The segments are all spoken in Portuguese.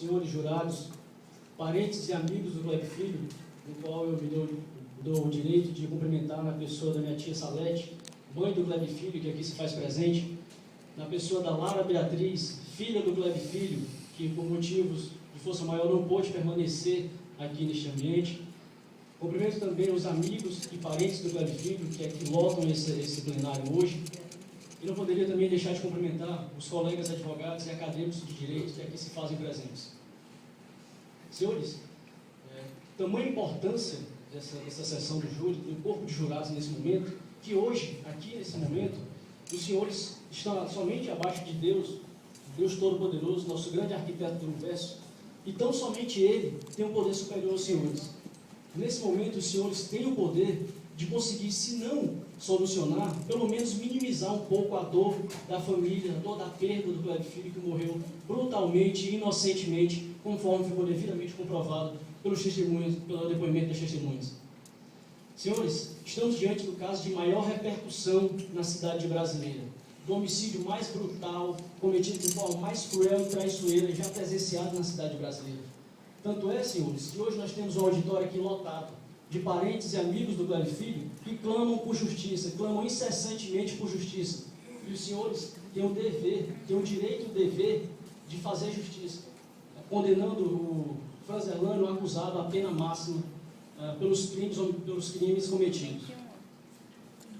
senhores jurados, parentes e amigos do Gleb Filho, no qual eu me dou o direito de cumprimentar na pessoa da minha tia Salete, mãe do Gleb Filho, que aqui se faz presente, na pessoa da Lara Beatriz, filha do Gleb Filho, que por motivos de força maior não pôde permanecer aqui neste ambiente. Cumprimento também os amigos e parentes do Gleb Filho, que aqui lotam esse plenário hoje. E não poderia também deixar de cumprimentar os colegas advogados e acadêmicos de direito que aqui se fazem presentes. Senhores, tamanha importância dessa sessão do júri, do corpo de jurados nesse momento, que hoje, aqui nesse momento, os senhores estão somente abaixo de Deus, Deus Todo-Poderoso, nosso grande arquiteto do universo, e tão somente Ele tem um poder superior aos senhores. Nesse momento, os senhores têm o poder de conseguir, se não solucionar, pelo menos minimizar um pouco a dor da família, a dor da perda do Gleb Filho, que morreu brutalmente e inocentemente, conforme ficou devidamente comprovado pelos testemunhos, pelo depoimento das testemunhas. Senhores, estamos diante do caso de maior repercussão na cidade brasileira, do homicídio mais brutal, cometido de forma mais cruel e traiçoeira já presenciado na cidade brasileira. Tanto é, senhores, que hoje nós temos um auditório aqui lotado de parentes e amigos do Gleb Filho que clamam por justiça, clamam incessantemente por justiça. E os senhores têm o dever, têm o direito e o dever de fazer justiça, condenando o Franz Erlânio, acusado à pena máxima pelos crimes cometidos.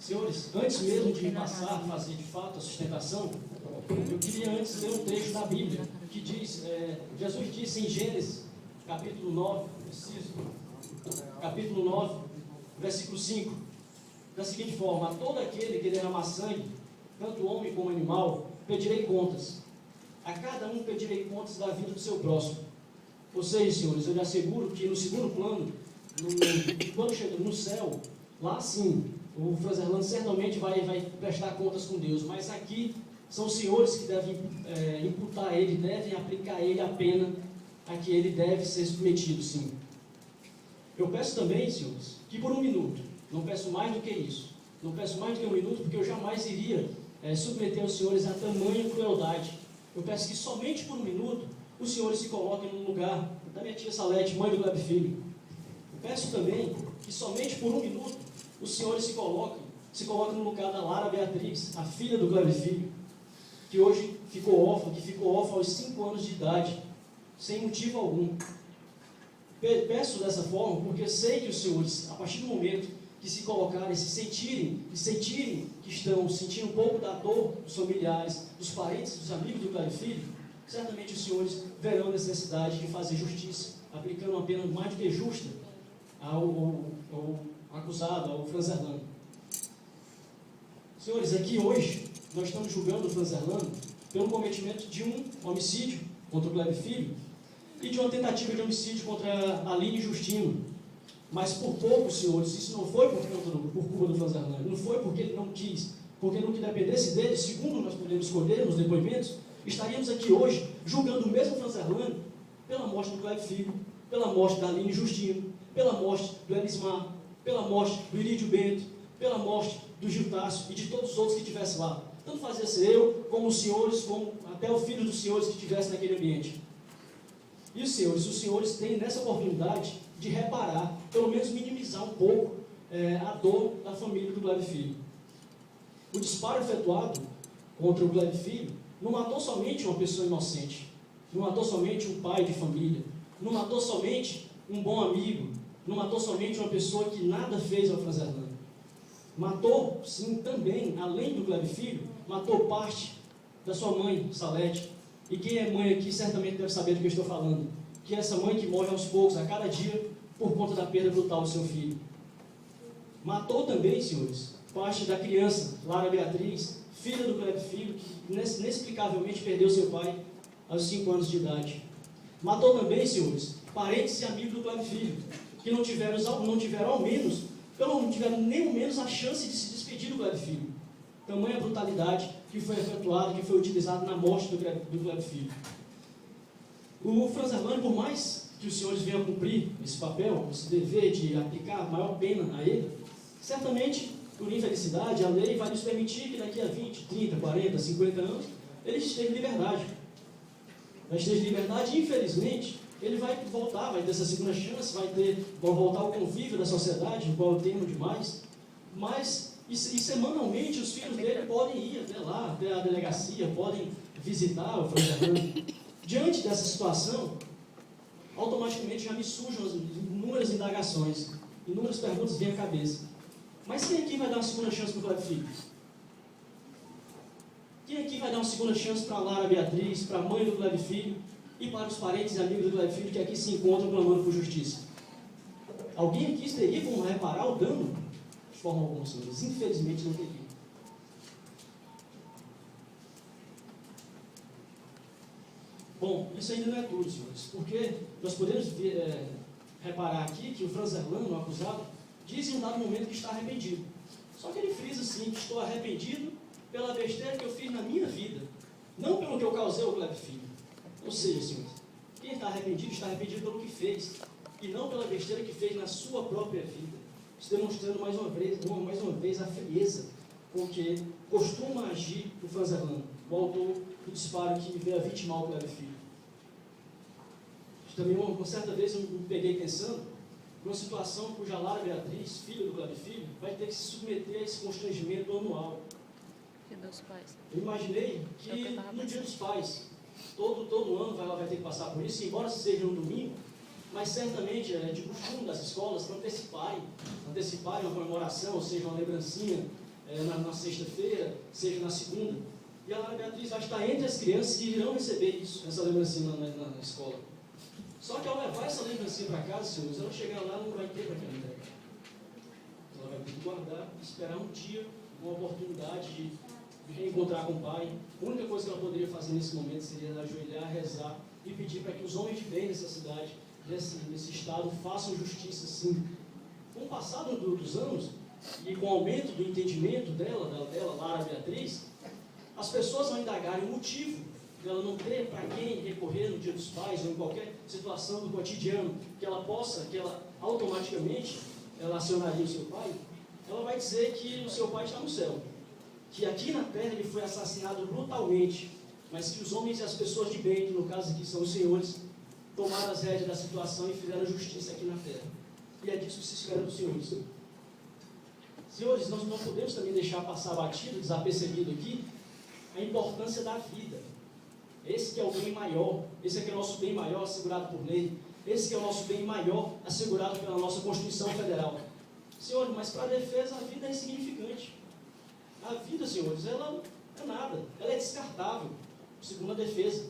Senhores, antes mesmo de passar a fazer de fato a sustentação, eu queria antes ler um trecho da Bíblia, que diz, Jesus disse em Gênesis, capítulo 9, capítulo 9, versículo 5, da seguinte forma: a todo aquele que derramar sangue, tanto homem como animal, pedirei contas. A cada um pedirei contas da vida do seu próximo. Ou seja, senhores, eu lhe asseguro que no segundo plano, quando chega no céu, lá sim, o Franz Erlânio certamente vai prestar contas com Deus, mas aqui são os senhores que devem imputar a ele, devem aplicar a ele a pena a que ele deve ser submetido, sim. Eu peço também, senhores, que por um minuto, não peço mais do que isso, não peço mais do que um minuto, porque eu jamais iria submeter os senhores a tamanha crueldade. Eu peço que somente por um minuto os senhores se coloquem no lugar da minha tia Salete, mãe do Gleb Filho. Eu peço também que somente por um minuto os senhores se coloquem no lugar da Lara Beatriz, a filha do Gleb Filho, que hoje ficou órfã, aos 5 anos de idade, sem motivo algum. Peço dessa forma porque sei que os senhores, a partir do momento que se colocarem, se sentirem que estão sentindo um pouco da dor dos familiares, dos parentes, dos amigos do Gleb Filho, certamente os senhores verão a necessidade de fazer justiça, aplicando uma pena mais do que justa ao acusado, ao Franz Erlânio. Senhores, aqui hoje nós estamos julgando o Franz Erlânio pelo cometimento de um homicídio contra o Gleb Filho e de uma tentativa de homicídio contra a Aline Justino. Mas por pouco, senhores, isso não foi por culpa do Franz Erlânio, não foi porque ele não quis, porque no que dependesse dele, segundo nós podemos escolher nos depoimentos, estaríamos aqui hoje julgando o mesmo Franz Erlânio pela morte do Gleb Filho, pela morte da Aline Justino, pela morte do Elismar, pela morte do Irídio Bento, pela morte do Giltácio e de todos os outros que estivessem lá. Tanto fazia ser eu, como os senhores, como até o filho dos senhores que estivesse naquele ambiente. E os senhores têm nessa oportunidade de reparar, pelo menos minimizar um pouco a dor da família do Gleb Filho. O disparo efetuado contra o Gleb Filho não matou somente uma pessoa inocente, não matou somente um pai de família, não matou somente um bom amigo, não matou somente uma pessoa que nada fez ao Franz Erlânio. Matou, sim, também, além do Gleb Filho, matou parte da sua mãe, Salete. E quem é mãe aqui certamente deve saber do que eu estou falando, que é essa mãe que morre aos poucos, a cada dia, por conta da perda brutal do seu filho. Matou também, senhores, parte da criança, Lara Beatriz, filha do Gleb Filho, que inexplicavelmente perdeu seu pai aos 5 anos de idade. Matou também, senhores, parentes e amigos do Gleb Filho, que não tiveram nem ao menos a chance de se despedir do Gleb Filho. Tamanha brutalidade que foi efetuada, que foi utilizada na morte do Gleb Filho. O Franz Erlânio, por mais que os senhores venham cumprir esse papel, esse dever de aplicar a maior pena a ele, certamente, por infelicidade, a lei vai nos permitir que daqui a 20, 30, 40, 50 anos, ele esteja em liberdade. vai esteja em liberdade, e infelizmente, ele vai voltar, vai ter essa segunda chance, vai voltar ao convívio da sociedade, o qual eu temo demais, mas, e semanalmente, os filhos dele podem ir até lá, até a delegacia, podem visitar o Franz Fernando. Diante dessa situação, automaticamente já me surgem inúmeras indagações, inúmeras perguntas vêm à cabeça. Mas quem aqui vai dar uma segunda chance para o Cleber Filho? Quem aqui vai dar uma segunda chance para a Lara Beatriz, para a mãe do Cleber Filho e para os parentes e amigos do Cleber Filho que aqui se encontram clamando por justiça? Alguém aqui teria como reparar o dano? De forma alguma, senhores. Infelizmente não teria. Bom, isso ainda não é tudo, senhores, porque nós podemos reparar aqui que o Franz Erlano, o acusado, diz em um dado momento que está arrependido. Só que ele frisa assim, que estou arrependido pela besteira que eu fiz na minha vida, não pelo que eu causei ao Cleber Filho. Ou seja, senhores, quem está arrependido pelo que fez, e não pela besteira que fez na sua própria vida. Isso demonstrando mais uma vez a frieza com que costuma agir o Franz Erlano, o autor do disparo que veio a vitimar o Cleber Filho. Também, uma certa vez, eu me peguei pensando numa situação cuja Lara Beatriz, filha do Cleber Filho, vai ter que se submeter a esse constrangimento anual. Eu imaginei que no Dia dos Pais, todo ano ela vai ter que passar por isso, embora seja no domingo, mas certamente é de costume das escolas anteciparem uma comemoração, ou seja, uma lembrancinha na sexta-feira, seja na segunda. E a Lara Beatriz vai estar entre as crianças que irão receber isso, essa lembrancinha na escola. Só que ao levar essa lembrancinha para casa, senhores, ela chegar lá não vai ter para quem entregar. Ela vai ter que guardar, esperar um dia, uma oportunidade de reencontrar com o pai. A única coisa que ela poderia fazer nesse momento seria ajoelhar, rezar e pedir para que os homens de bem dessa cidade, desse estado, façam justiça, sim. Com o passar dos anos e com o aumento do entendimento dela, Lara Beatriz, as pessoas vão indagar o motivo dela não ter para quem recorrer no Dia dos Pais ou em qualquer situação do cotidiano que ela automaticamente ela acionaria o seu pai. Ela vai dizer que o seu pai está no céu, que aqui na terra ele foi assassinado brutalmente, mas que os homens e as pessoas de bem, que no caso aqui são os senhores, tomaram as rédeas da situação e fizeram justiça aqui na terra. E é disso que se espera dos senhores. Senhores, nós não podemos também deixar passar batido, desapercebido aqui, a importância da vida. Esse que é o bem maior, esse aqui é o nosso bem maior assegurado por lei, esse que é o nosso bem maior assegurado pela nossa Constituição Federal. Senhores, mas para a defesa a vida é insignificante. A vida, senhores, ela é nada, ela é descartável, segundo a defesa.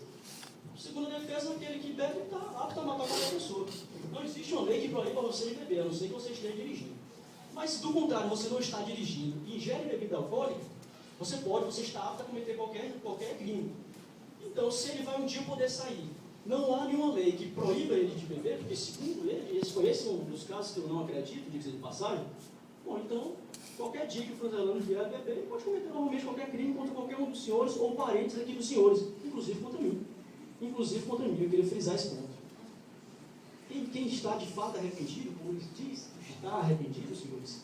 Segundo a defesa, aquele que bebe está apto a matar qualquer pessoa. Não existe uma lei que proíba você de beber, a não ser que você esteja dirigindo. Mas se do contrário você não está dirigindo e ingere bebida alcoólica, você está apto a cometer qualquer crime. Então, se ele vai um dia poder sair, não há nenhuma lei que proíba ele de beber, porque segundo ele, esse é um dos casos que eu não acredito, diga de passagem, bom, então, qualquer dia que o Franz Erlano vier a beber, ele pode cometer normalmente qualquer crime contra qualquer um dos senhores ou parentes aqui dos senhores, inclusive contra mim. Eu queria frisar esse ponto. Quem está de fato arrependido, como ele diz, está arrependido, senhores,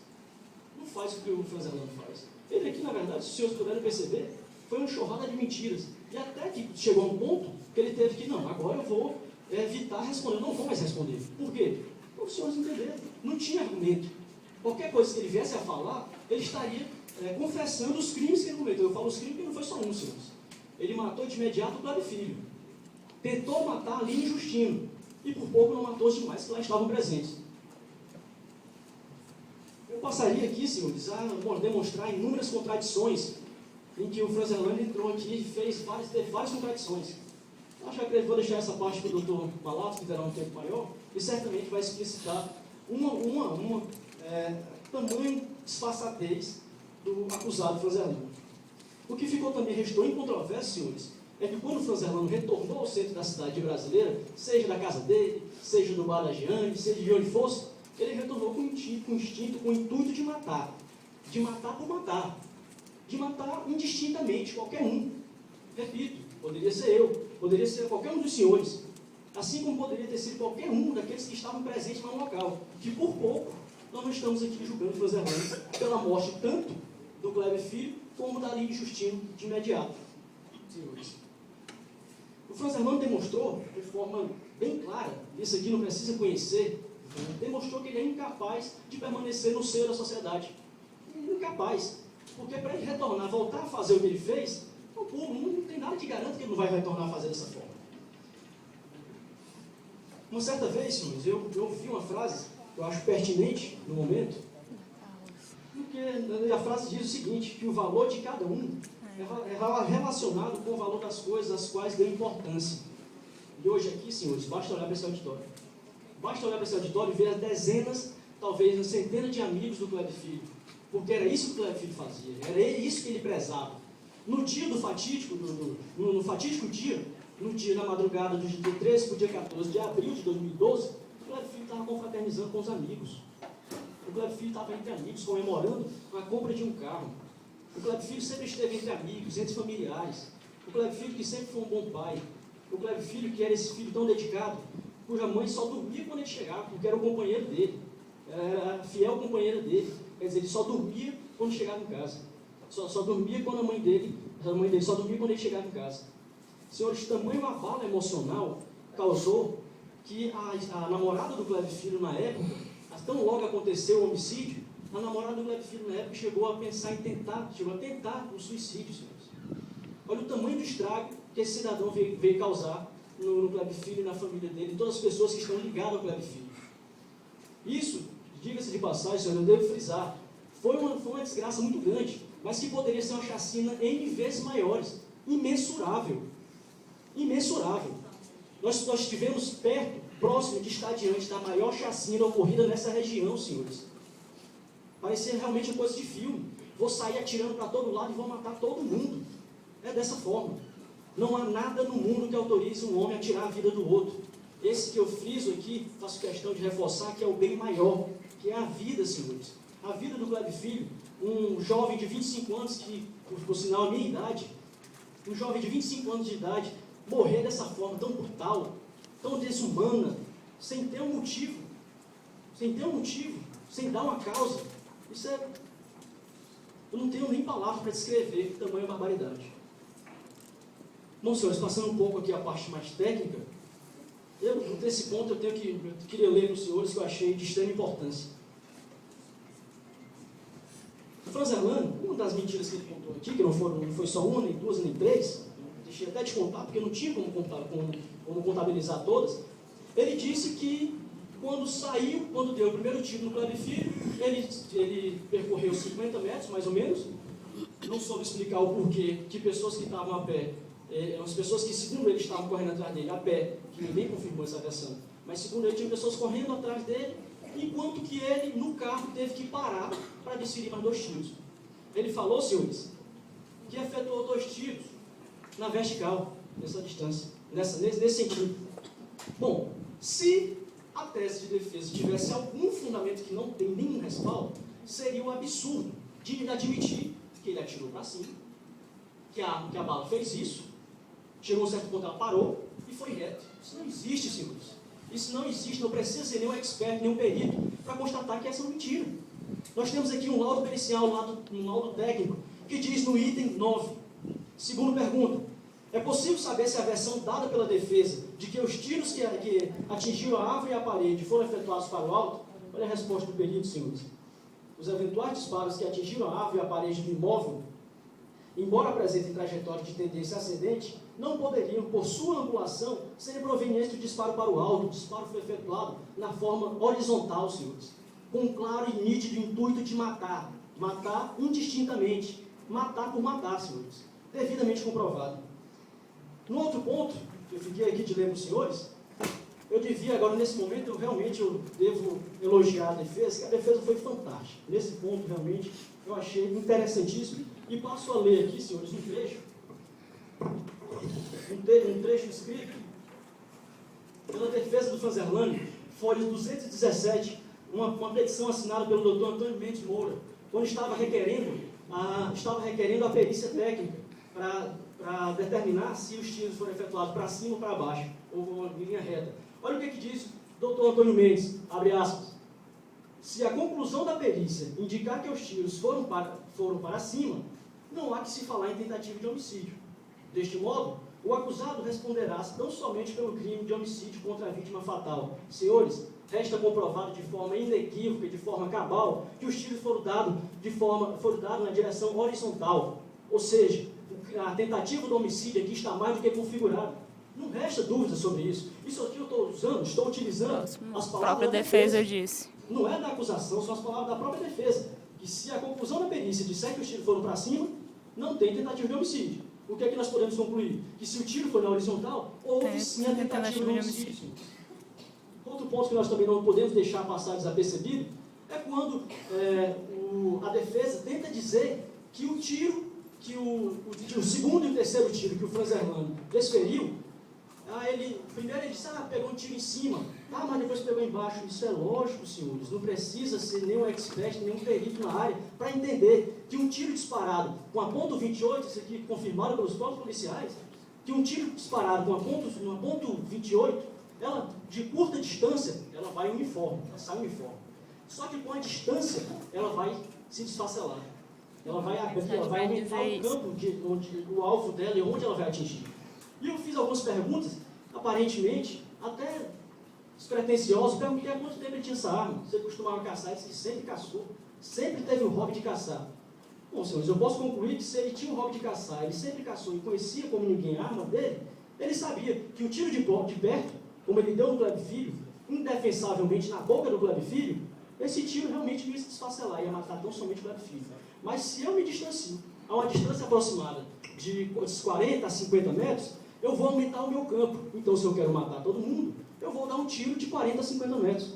não faz o que o Franz Erlano faz. Ele aqui, na verdade, se os senhores puderem perceber, foi uma enxurrada de mentiras. E até que chegou a um ponto que ele teve que, não, agora eu vou evitar responder, eu não vou mais responder. Por quê? Porque os senhores entenderam, não tinha argumento. Qualquer coisa que ele viesse a falar, ele estaria confessando os crimes que ele cometeu. Eu falo os crimes porque não foi só um, senhores. Ele matou de imediato o Cleber Filho. Tentou matar Aline e Justino. E por pouco não matou os demais que lá estavam presentes. Eu passaria aqui, senhores, a demonstrar inúmeras contradições em que o Franz Erlano entrou aqui e teve várias contradições. Acho que eu vou deixar essa parte para o Dr. Balato, que terá um tempo maior, e certamente vai explicitar tamanho disfarçatez do acusado Franz Erlano. O que restou em controvérsia, senhores, é que quando o Franz Erlano retornou ao centro da cidade brasileira, seja da casa dele, seja do bar da Giane, seja de onde fosse, ele retornou com instinto, com o intuito de matar por matar. De matar indistintamente qualquer um. Repito, poderia ser eu, poderia ser qualquer um dos senhores, assim como poderia ter sido qualquer um daqueles que estavam presentes lá no local, que por pouco nós não estamos aqui julgando Franz Erlano pela morte tanto do Cleber Filho como da Aline Justino de imediato. Senhores, O Franz Hermann demonstrou, de forma bem clara, isso aqui não precisa conhecer, demonstrou que ele é incapaz de permanecer no seio da sociedade. Incapaz. Porque para ele retornar, voltar a fazer o que ele fez, não tem nada que garanta que ele não vai retornar a fazer dessa forma. Uma certa vez, senhores, eu ouvi uma frase que eu acho pertinente no momento, porque a frase diz o seguinte, que o valor de cada um é relacionado com o valor das coisas às quais deu importância. E hoje aqui, senhores, basta olhar para esse auditório. Basta olhar para esse auditório e ver as dezenas, talvez centenas de amigos do Kleber Filho. Porque era isso que o Kleber Filho fazia, era isso que ele prezava. No dia do fatídico, no fatídico dia, na madrugada do dia 13 para o dia 14 de abril de 2012, o Kleber Filho estava confraternizando com os amigos. O Kleber Filho estava entre amigos, comemorando a compra de um carro. O Kleber Filho sempre esteve entre amigos, entre familiares. O Kleber Filho que sempre foi um bom pai. O Kleber Filho que era esse filho tão dedicado, cuja mãe só dormia quando ele chegava, porque era o companheiro dele. Era a fiel companheira dele. Quer dizer, ele só dormia quando chegava em casa. Só dormia quando a mãe dele só dormia quando ele chegava em casa. Senhores, tamanho abalo emocional causou que a namorada do Kleber Filho na época, tão logo aconteceu o homicídio, a namorada do Kleber Filho na época chegou a pensar em tentar o suicídio, senhores. Olha o tamanho do estrago que esse cidadão veio causar no Kleber Filho e na família dele, e todas as pessoas que estão ligadas ao Kleber Filho. Isso, diga-se de passagem, senhor, eu devo frisar, foi uma desgraça muito grande, mas que poderia ser uma chacina N vezes maiores, imensurável. Imensurável. Nós estivemos próximo de estar diante da maior chacina ocorrida nessa região, senhores. Parecia realmente uma coisa de filme. Vou sair atirando para todo lado e vou matar todo mundo. É dessa forma. Não há nada no mundo que autorize um homem a tirar a vida do outro. Esse que eu friso aqui, faço questão de reforçar, que é o bem maior, que é a vida, senhores. A vida do Kleber Filho, um jovem de 25 anos, que, por sinal, a minha idade, um jovem de 25 anos de idade, morrer dessa forma tão brutal, tão desumana, sem ter um motivo, sem dar uma causa. Isso é... Eu não tenho nem palavras para descrever tamanha barbaridade. Bom, senhores, passando um pouco aqui a parte mais técnica, nesse ponto eu queria ler para os senhores que eu achei de extrema importância. O Franz Hermann, uma das mentiras que ele contou aqui, que não foi só uma, nem duas, nem três, deixei até de contar, porque não tinha como contabilizar todas, ele disse que quando deu o primeiro tiro no Kleber Filho, ele percorreu 50 metros, mais ou menos, não soube explicar o porquê, que pessoas que estavam a pé, as pessoas que, segundo ele, estavam correndo atrás dele, a pé, que ninguém confirmou essa versão, mas segundo ele, tinha pessoas correndo atrás dele, enquanto que ele, no carro, teve que parar para desferir mais 2 tiros. Ele falou, senhores, que efetuou 2 tiros na vertical, nessa distância, nesse sentido. Bom, se a tese de defesa tivesse algum fundamento que não tem nenhum respaldo, seria um absurdo de admitir que ele atirou para cima, que a bala fez isso, chegou a um certo ponto, ela parou e foi reto. Isso não existe, senhores. Isso não existe, não precisa ser nenhum expert, nenhum perito para constatar que essa é uma mentira. Nós temos aqui um laudo pericial, um laudo técnico, que diz no item 9, segunda pergunta, é possível saber se a versão dada pela defesa de que os tiros que atingiram a árvore e a parede foram efetuados para o alto? Olha a resposta do perito, senhores. Os eventuais disparos que atingiram a árvore e a parede do imóvel, embora apresentem trajetória de tendência ascendente, não poderiam, por sua angulação, serem provenientes do disparo para o alto. O disparo foi efetuado na forma horizontal, senhores, com um claro e nítido intuito de matar indistintamente, matar por matar, senhores, devidamente comprovado. No outro ponto, que eu fiquei aqui de ler para os senhores, eu devia agora, nesse momento, eu devo elogiar a defesa, que a defesa foi fantástica. Nesse ponto, realmente, eu achei interessantíssimo. E passo a ler aqui, senhores, um trecho escrito pela defesa do Franz Hermann, folha 217, uma petição assinada pelo Dr. Antônio Mendes Moura, quando estava requerendo a perícia técnica para determinar se os tiros foram efetuados para cima ou para baixo, ou uma linha reta. Olha o que diz o Dr. Antônio Mendes, abre aspas, se a conclusão da perícia indicar que os tiros foram para cima, não há que se falar em tentativa de homicídio. Deste modo, o acusado responderá não somente pelo crime de homicídio contra a vítima fatal. Senhores, resta comprovado de forma inequívoca e de forma cabal que os tiros foram dados na direção horizontal. Ou seja, a tentativa do homicídio aqui está mais do que configurada. Não resta dúvida sobre isso. Isso aqui eu estou utilizando as palavras da própria defesa disse. Não é da acusação, são as palavras da própria defesa. Que se a conclusão da perícia disser que os tiros foram para cima, não tem tentativa de homicídio. O que é que nós podemos concluir? Que se o tiro foi na horizontal, houve sim a tentativa de homicídio. Outro ponto que nós também não podemos deixar passar desapercebido é quando a defesa tenta dizer que o tiro, o segundo e o terceiro tiro que o Franz Erlani desferiu, primeiro ele disse, pegou um tiro em cima, mas depois pegou embaixo. Isso é lógico, senhores, não precisa ser nenhum expert, nenhum perito na área para entender que um tiro disparado com a ponto .28, isso aqui confirmado pelos próprios policiais, que um tiro disparado com uma ponto .28, ela, de curta distância, ela vai uniforme, ela sai uniforme. Só que com a distância, ela vai se desfacelar. Ela vai abrir, ela vai aumentar o campo onde o alvo dela e onde ela vai atingir. E eu fiz algumas perguntas, aparentemente, até despretensiosas. Perguntei há quanto tempo ele tinha essa arma. Você costumava caçar? Ele disse que sempre caçou. Sempre teve o hobby de caçar. Bom, senhores, eu posso concluir que se ele tinha um hobby de caçar, ele sempre caçou e conhecia como ninguém a arma dele, ele sabia que o tiro de perto, como ele deu no Kleber Filho, indefensavelmente na boca do Kleber Filho, esse tiro realmente ia se desfacelar, ia matar tão somente o Kleber Filho. Mas se eu me distancio a uma distância aproximada de 40 a 50 metros, eu vou aumentar o meu campo. Então, se eu quero matar todo mundo, eu vou dar um tiro de 40 a 50 metros.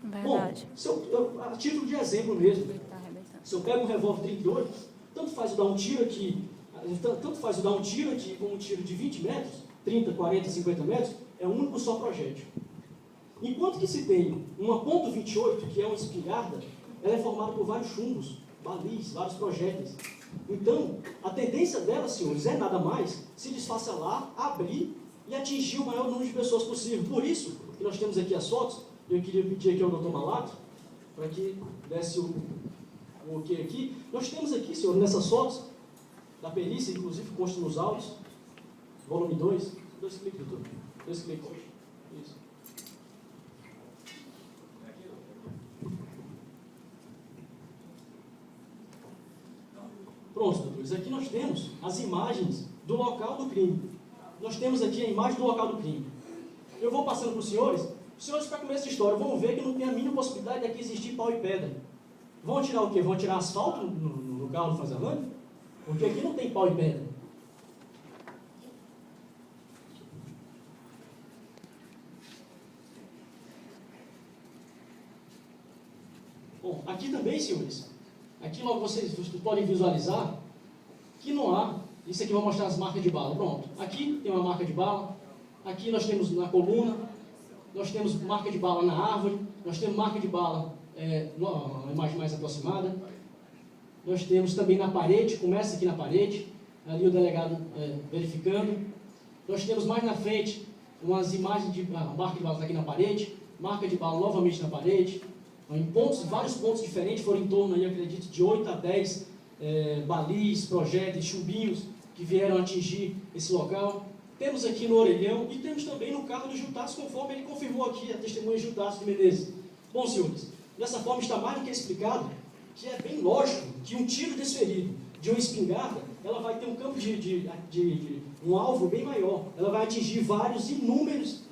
Verdade. Bom, a título de exemplo mesmo, se eu pego um revólver 38, tanto faz eu dar um tiro aqui como um tiro de 20 metros, 30, 40, 50 metros, é um único só projétil. Enquanto que se tem uma ponto .28, que é uma espingarda, ela é formada por vários chumbos, balis, vários projéteis. Então, a tendência dela, senhores, é nada mais se desfacelar, abrir e atingir o maior número de pessoas possível. Por isso, que nós temos aqui as fotos, eu queria pedir aqui ao Dr. Malato, para que desse o ok aqui. Nós temos aqui, senhor, nessas fotos, da perícia, inclusive consta nos autos, volume 2, 2 cliques, doutor, 2 cliques, isso. Pronto, doutores, aqui nós temos as imagens do local do crime. Nós temos aqui a imagem do local do crime. Eu vou passando para os senhores para começar essa história, vão ver que não tem a mínima possibilidade de aqui existir pau e pedra. Vão tirar o quê? Vão tirar asfalto no carro do Franz Erlani? Porque aqui não tem pau e pedra. Bom, aqui também, senhores, aqui logo vocês podem visualizar que não há, isso aqui vai mostrar as marcas de bala. Pronto, aqui tem uma marca de bala, aqui nós temos na coluna, nós temos marca de bala na árvore, nós temos marca de bala, uma imagem mais aproximada, nós temos também na parede, começa aqui na parede, ali o delegado verificando, nós temos mais na frente umas imagens de marca de bala aqui na parede, marca de bala novamente na parede, em vários pontos diferentes, foram em torno, aí, acredito, de 8 a 10 balis, projéteis, chumbinhos que vieram atingir esse local. Temos aqui no orelhão e temos também no carro do Jutácio, conforme ele confirmou aqui, a testemunha Jutácio de Menezes. Bom, senhores, dessa forma está mais do que explicado que é bem lógico que um tiro desferido de uma espingarda, ela vai ter um campo um alvo bem maior, ela vai atingir inúmeros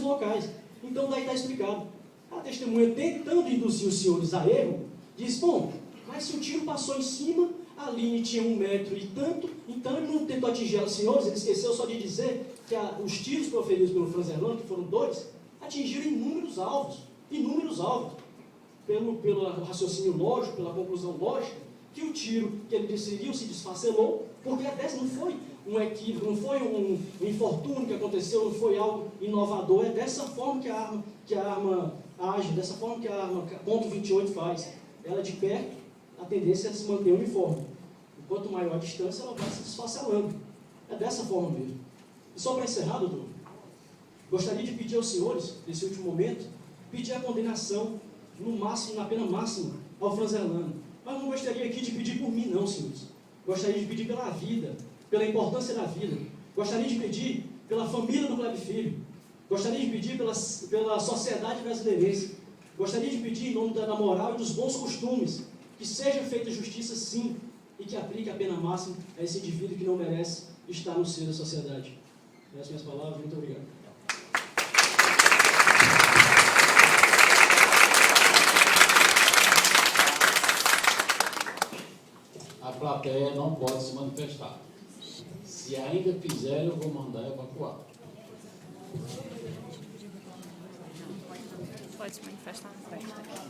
locais. Então, daí está explicado. A testemunha, tentando induzir os senhores a erro, diz, bom, mas se o tiro passou em cima, a Aline tinha 1 metro e tanto, então ele não tentou atingir ela. Senhores, ele esqueceu só de dizer que os tiros proferidos pelo Franz Erlani, que foram 2, atingiram inúmeros alvos, pelo raciocínio lógico, pela conclusão lógica, que o tiro que ele desferiu se desfacelou, porque não foi um equívoco, não foi um infortúnio que aconteceu, não foi algo inovador, é dessa forma que a arma age, dessa forma que a arma ponto .28 faz. Ela de perto, a tendência é se manter uniforme. Quanto maior a distância, ela vai se desfacelando. É dessa forma mesmo. E só para encerrar, doutor, gostaria de pedir aos senhores, nesse último momento, pedir a condenação, no máximo, na pena máxima, ao Franz Erlani. Mas não gostaria aqui de pedir por mim, não, senhores. Gostaria de pedir pela vida, pela importância da vida. Gostaria de pedir pela família do Kleber Filho. Gostaria de pedir pela sociedade brasileirense. Gostaria de pedir em nome da moral e dos bons costumes que seja feita justiça sim e que aplique a pena máxima a esse indivíduo que não merece estar no seio da sociedade. Essas são minhas palavras. Muito obrigado. A plateia não pode se manifestar. Se ainda fizer, eu vou mandar evacuar. Pode se manifestar na frente.